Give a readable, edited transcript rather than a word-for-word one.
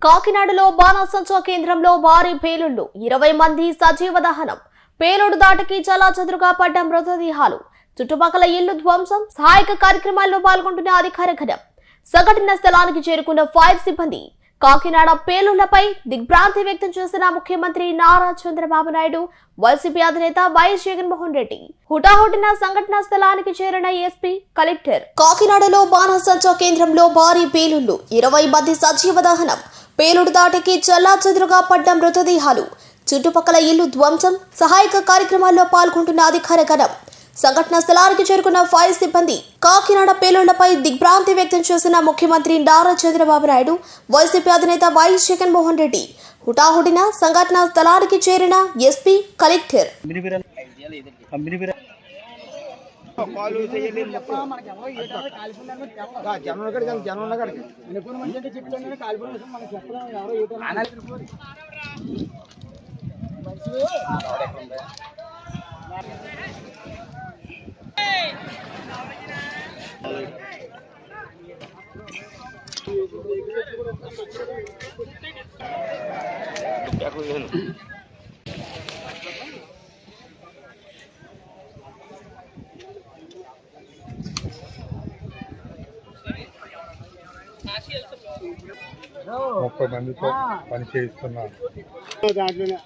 కాకినాడలో బాణాసంచా కేంద్రంలో భారీ పేలుళ్లు 20 మంది సజీవ దహనం. పేలుడు దాటికి చలాచదురుగా పడ్డ మృతదేహాలు. చుట్టుపక్కల ఇల్లు ధ్వంసం. సహాయక కార్యక్రమాల్లో పాల్గొంటున్న అధికార గణం. సంఘటన స్థలానికి చేరుకున్న ఫైర్ సిబ్బంది. కాకినాడ పేలుళ్లపై దిగ్భ్రాంతి వ్యక్తం చేసిన ముఖ్యమంత్రి నారా చంద్రబాబు నాయుడు, వైసీపీ అధినేత వైఎస్ జగన్మోహన్ రెడ్డి. హుటాహుటిన సంఘటనా స్థలానికి చేరిన ఎస్పీ, కలెక్టర్. కాకినాడలో బాణాసంచా కేంద్రంలో భారీ పేలుళ్లు, 20 మంది సజీవ దహనం. పేలుడు దాటికి చెల్లాచెదురుగా పడ్డ మృతదేహాలు. చుట్టుపక్కల ఇల్లు ధ్వంసం. సహాయక కార్యక్రమాల్లో పాల్గొంటున్న అధికార గణం. సంఘటనా స్థలానికి చేరుకున్న ఫైర్ సిబ్బంది. కాకినాడ పేలుళ్లపై దిగ్భ్రాంతి వ్యక్తం చేసిన ముఖ్యమంత్రి నారా చంద్రబాబు నాయుడు, వైసీపీ అధినేత వైఎస్ జగన్మోహన్ రెడ్డి. హుటాహుటిన సంఘటనా స్థలానికి చేరిన ఎస్పీ, కలెక్టర్. ముప్పై మందితో పని చేయిస్తున్నా దాంట్లోనే